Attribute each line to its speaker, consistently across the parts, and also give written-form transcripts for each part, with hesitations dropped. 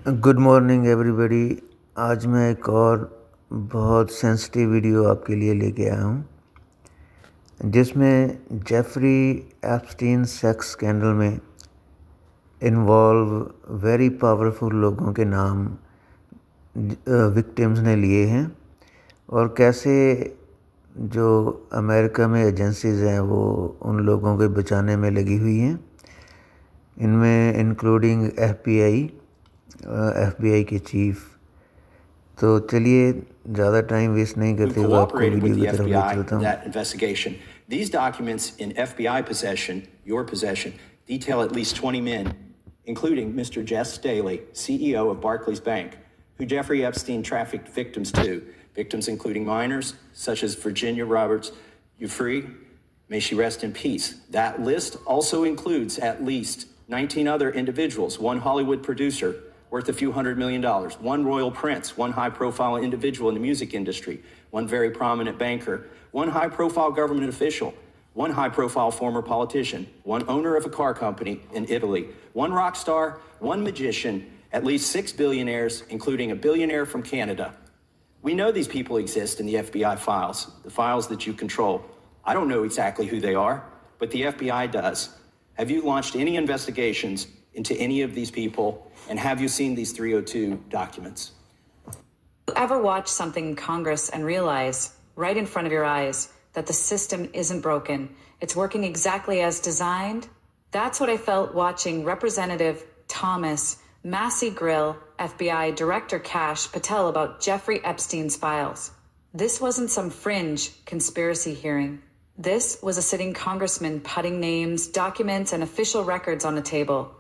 Speaker 1: Good morning everybody. आज मैं एक और बहुत सेंसिटिव वीडियो आपके लिए लेके आया हूँ, जिसमें जेफरी एप्स्टीन सेक्स स्कैंडल में इन्वॉल्व वेरी पावरफुल लोगों के नाम विक्टिम्स ने लिए हैं और कैसे जो अमेरिका में एजेंसीज़ हैं वो उन लोगों को बचाने में लगी हुई हैं, इनमें इंक्लूडिंग एफबीआई के चीफ। तो चलिए ज़्यादा टाइम वेस्ट नहीं करते हुए आपको वीडियो की तरफ ले चलता हूँ।
Speaker 2: That investigation. These documents in FBI possession, your possession, detail at least 20 men, including Mr. Jess Staley, CEO of Barclays Bank, who Jeffrey Epstein trafficked victims to, victims including minors such as Virginia Roberts Giuffre, may she rest in peace. That list also includes at least 19 other individuals, one Hollywood producer worth a few $100 million, one royal prince, one high-profile individual in the music industry, one very prominent banker, one high-profile government official, one high-profile former politician, one owner of a car company in Italy, one rock star, one magician, at least 6 billionaires, including a billionaire from Canada. We know these people exist in the FBI files, the files that you control. I don't know exactly who they are, but the FBI does. Have you launched any investigations into any of these people, and have you seen these 302 documents?
Speaker 3: You ever watch something in Congress and realize, right in front of your eyes, that the system isn't broken? It's working exactly as designed? That's what I felt watching Representative Thomas Massey grill FBI Director Kash Patel about Jeffrey Epstein's files. This wasn't some fringe conspiracy hearing. This was a sitting congressman putting names, documents, and official records on the table,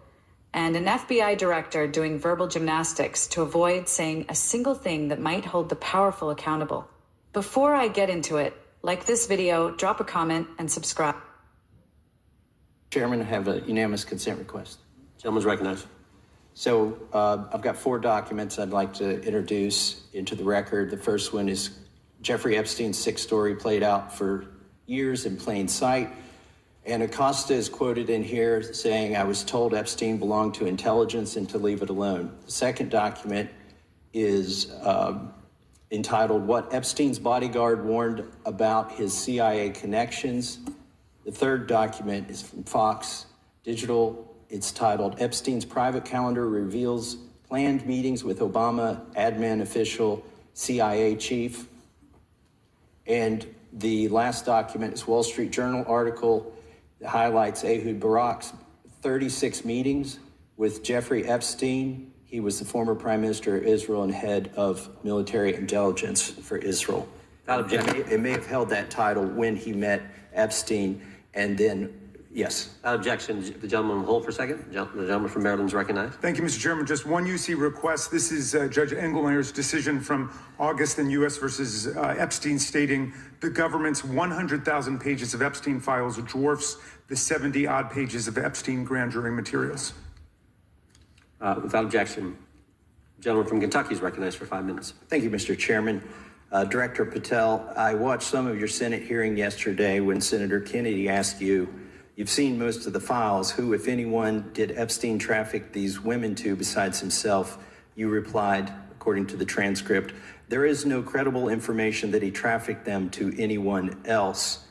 Speaker 3: and an FBI director doing verbal gymnastics to avoid saying a single thing that might hold the powerful accountable. Before I get into it, like this video, drop a comment, and subscribe.
Speaker 2: Chairman, I have a unanimous consent request.
Speaker 4: Gentleman's recognized.
Speaker 2: So I've got 4 documents I'd like to introduce into the record. The first one is Jeffrey Epstein's 6 story played out for years in plain sight. And Acosta is quoted in here saying, "I was told Epstein belonged to intelligence and to leave it alone." The second document is entitled, "What Epstein's Bodyguard Warned About His CIA Connections." The third document is from Fox Digital. It's titled, "Epstein's Private Calendar Reveals Planned Meetings with Obama Admin Official CIA Chief." And the last document is Wall Street Journal article that highlights Ehud Barak's 36 meetings with Jeffrey Epstein. He was the former Prime Minister of Israel and head of military intelligence for Israel. It may have held that title when he met Epstein, and then, yes.
Speaker 4: Without objection, the gentleman will hold for a second. The gentleman from Maryland is recognized.
Speaker 5: Thank you, Mr. Chairman. Just one UC request. This is Judge Engelmeyer's decision from August in U.S. versus Epstein, stating the government's 100,000 pages of Epstein files dwarfs the 70-odd pages of Epstein grand jury materials.
Speaker 4: Without objection, the gentleman from Kentucky is recognized for 5 minutes.
Speaker 2: Thank you, Mr. Chairman. Director Patel, I watched some of your Senate hearing yesterday when Senator Kennedy asked you, "You've seen most of the files. Who, if anyone, did Epstein traffic these women to besides himself?" You replied, according to the transcript, "There is no credible information that he trafficked them to anyone else."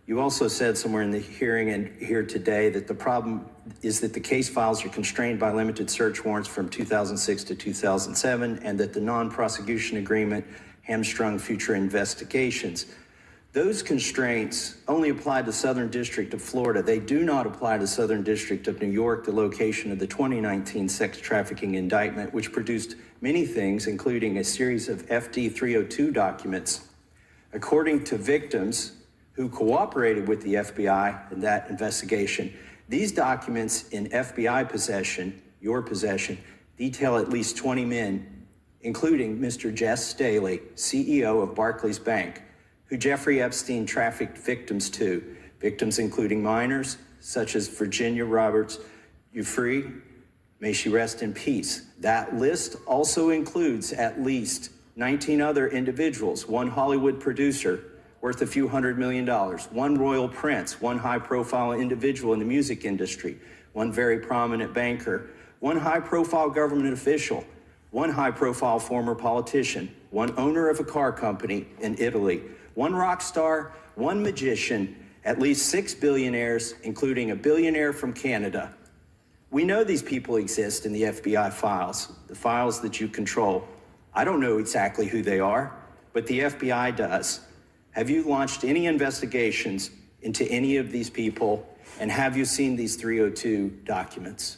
Speaker 2: You also said somewhere in the hearing and here today that the problem is that the case files are constrained by limited search warrants from 2006 to 2007, and that the non-prosecution agreement hamstrung future investigations. Those constraints only apply to Southern District of Florida. They do not apply to Southern District of New York, the location of the 2019 sex trafficking indictment, which produced many things, including a series of FD 302 documents. According to victims who cooperated with the FBI in that investigation, these documents in FBI possession, your possession, detail at least 20 men, including Mr. Jess Staley, CEO of Barclays Bank, who Jeffrey Epstein trafficked victims to, victims including minors such as Virginia Roberts Giuffre, may she rest in peace. That list also includes at least 19 other individuals, one Hollywood producer worth a few $100 million, one royal prince, one high-profile individual in the music industry, one very prominent banker, one high-profile government official, one high-profile former politician, one owner of a car company in Italy, one rock star, one magician, at least 6 billionaires, including a billionaire from Canada. We know these people exist in the FBI files, the files that you control. I don't know exactly who they are, but the FBI does. Have you launched any investigations into any of these people, and have you seen these 302 documents?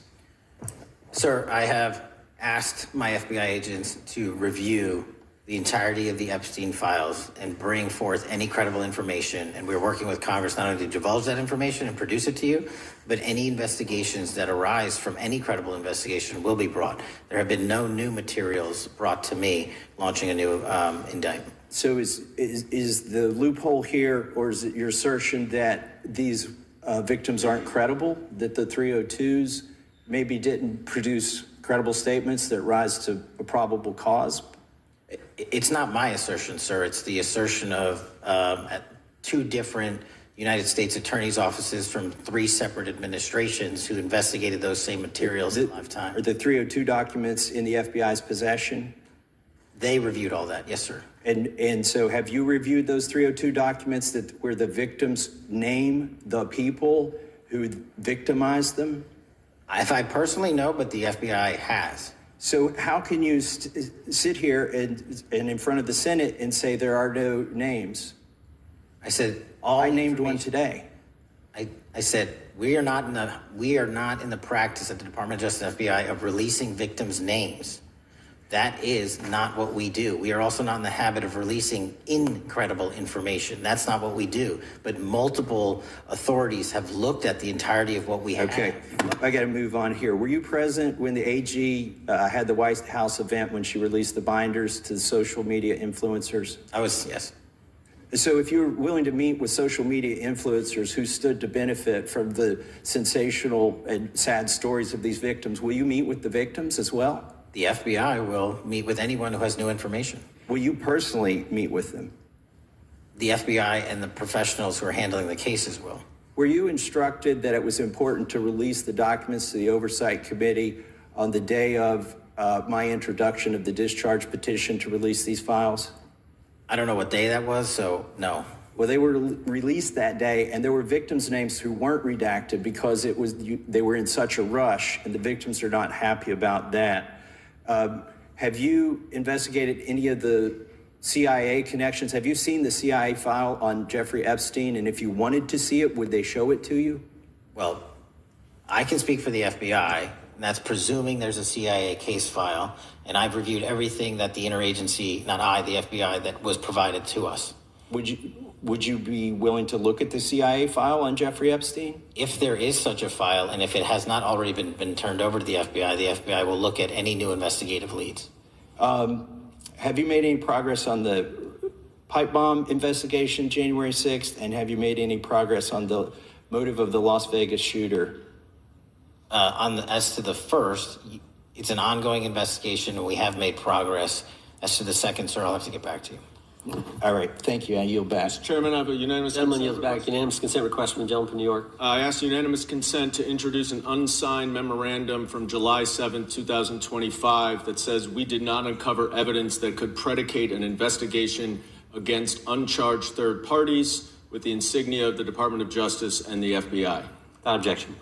Speaker 6: Sir, I have asked my FBI agents to review the entirety of the Epstein files and bring forth any credible information. And we're working with Congress not only to divulge that information and produce it to you, but any investigations that arise from any credible investigation will be brought. There have been no new materials brought to me launching a new indictment.
Speaker 2: So is the loophole here, or is it your assertion that these victims aren't credible, that the 302s maybe didn't produce credible statements that rise to a probable cause?
Speaker 6: It's not my assertion, sir. It's the assertion of two different United States attorneys' offices from 3 separate administrations who investigated those same materials in lifetime.
Speaker 2: Are the 302 documents in the FBI's possession?
Speaker 6: They reviewed all that, yes, sir.
Speaker 2: And so have you reviewed those 302 documents where the victims name the people who victimized them?
Speaker 6: If I personally know, but the FBI has.
Speaker 2: So how can you sit here and in front of the Senate and say there are no names?
Speaker 6: I said
Speaker 2: I named one today.
Speaker 6: I said we are not in the practice at the Department of Justice and FBI of releasing victims' names. That is not what we do. We are also not in the habit of releasing incredible information. That's not what we do. But multiple authorities have looked at the entirety of what we have.
Speaker 2: Okay, I got to move on here. Were you present when the AG had the White House event when she released the binders to the social media influencers?
Speaker 6: I was, yes.
Speaker 2: So if you're willing to meet with social media influencers who stood to benefit from the sensational and sad stories of these victims, will you meet with the victims as well?
Speaker 6: The FBI will meet with anyone who has new information.
Speaker 2: Will you personally meet with them?
Speaker 6: The FBI and the professionals who are handling the cases will.
Speaker 2: Were you instructed that it was important to release the documents to the Oversight Committee on the day of my introduction of the discharge petition to release these files?
Speaker 6: I don't know what day that was, so no.
Speaker 2: Well, they were released that day, and there were victims' names who weren't redacted because they were in such a rush, and the victims are not happy about that. Have you investigated any of the CIA connections? Have you seen the CIA file on Jeffrey Epstein? And if you wanted to see it, would they show it to you?
Speaker 6: Well, I can speak for the FBI, and that's presuming there's a CIA case file, and I've reviewed everything that the interagency, not I, the FBI, that was provided to us.
Speaker 2: Would you be willing to look at the CIA file on Jeffrey Epstein?
Speaker 6: If there is such a file, and if it has not already been turned over to the FBI will look at any new investigative leads.
Speaker 2: Have you made any progress on the pipe bomb investigation January 6th? And have you made any progress on the motive of the Las Vegas shooter?
Speaker 6: As to the first, it's an ongoing investigation, and we have made progress. As to the second, sir, I'll have to get back to you.
Speaker 2: All right, thank you. I yield back.
Speaker 7: Mr. Chairman, I have a unanimous
Speaker 4: Gentleman
Speaker 7: consent
Speaker 4: yields back.
Speaker 7: request.
Speaker 4: Unanimous consent request from the gentleman from New York.
Speaker 7: I ask unanimous consent to introduce an unsigned memorandum from July 7th, 2025 that says we did not uncover evidence that could predicate an investigation against uncharged third parties with the insignia of the Department of Justice and the FBI.
Speaker 4: Without objection.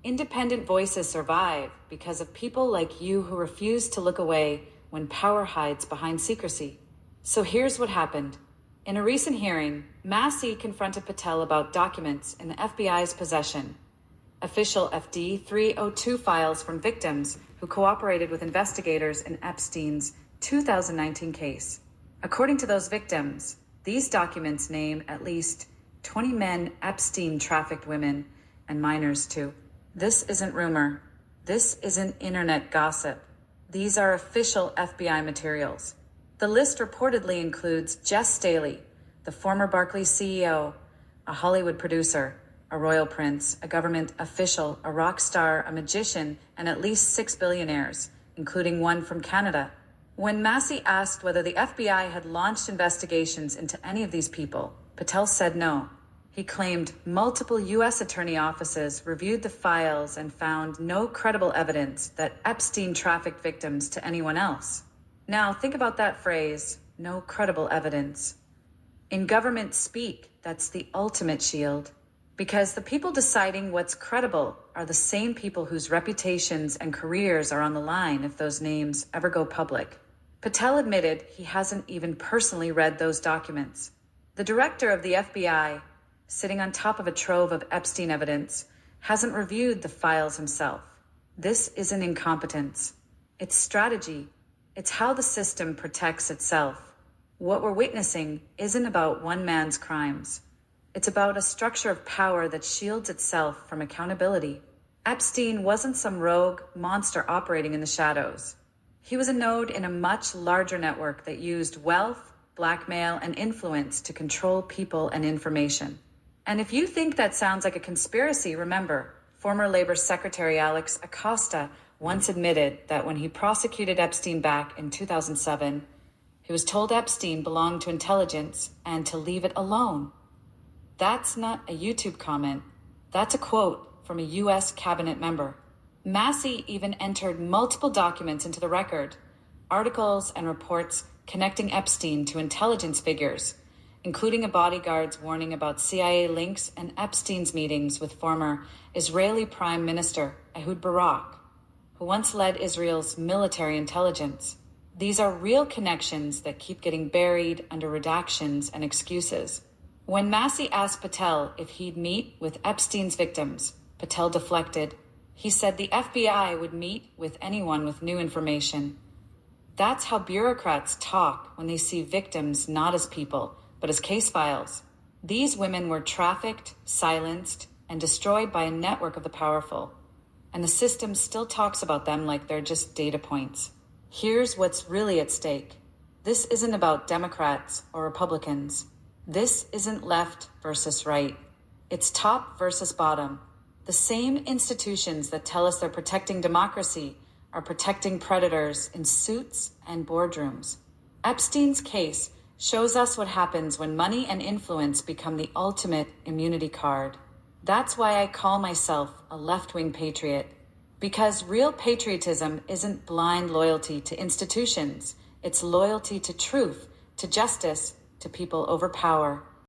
Speaker 3: Independent voices survive because of people like you who refuse to look away when power hides behind secrecy. So here's what happened. In a recent hearing, Massey confronted Patel about documents in the FBI's possession. Official FD 302 files from victims who cooperated with investigators in Epstein's 2019 case. According to those victims, these documents name at least 20 men Epstein trafficked women and minors too. This isn't rumor. This isn't internet gossip. These are official FBI materials. The list reportedly includes Jess Staley, the former Barclays CEO, a Hollywood producer, a royal prince, a government official, a rock star, a magician, and at least 6 billionaires, including one from Canada. When Massey asked whether the FBI had launched investigations into any of these people, Patel said no. He claimed multiple U.S. attorney offices reviewed the files and found no credible evidence that Epstein trafficked victims to anyone else. Now, think about that phrase, no credible evidence. In government speak, that's the ultimate shield. Because the people deciding what's credible are the same people whose reputations and careers are on the line if those names ever go public. Patel admitted he hasn't even personally read those documents. The director of the FBI, sitting on top of a trove of Epstein evidence, hasn't reviewed the files himself. This isn't incompetence. It's strategy. It's how the system protects itself. What we're witnessing isn't about one man's crimes. It's about a structure of power that shields itself from accountability. Epstein wasn't some rogue monster operating in the shadows. He was a node in a much larger network that used wealth, blackmail, and influence to control people and information. And if you think that sounds like a conspiracy, remember, former Labor Secretary Alex Acosta once admitted that when he prosecuted Epstein back in 2007, he was told Epstein belonged to intelligence and to leave it alone. That's not a YouTube comment. That's a quote from a U.S. cabinet member. Massey even entered multiple documents into the record, articles and reports connecting Epstein to intelligence figures, including a bodyguard's warning about CIA links and Epstein's meetings with former Israeli Prime Minister Ehud Barak, who once led Israel's military intelligence. These are real connections that keep getting buried under redactions and excuses. When Massey asked Patel if he'd meet with Epstein's victims, Patel deflected. He said the FBI would meet with anyone with new information. That's how bureaucrats talk when they see victims not as people, but as case files. These women were trafficked, silenced, and destroyed by a network of the powerful. And the system still talks about them like they're just data points. Here's what's really at stake. This isn't about Democrats or Republicans. This isn't left versus right. It's top versus bottom. The same institutions that tell us they're protecting democracy are protecting predators in suits and boardrooms. Epstein's case shows us what happens when money and influence become the ultimate immunity card. That's why I call myself a left-wing patriot. Because real patriotism isn't blind loyalty to institutions. It's loyalty to truth, to justice, to people over power.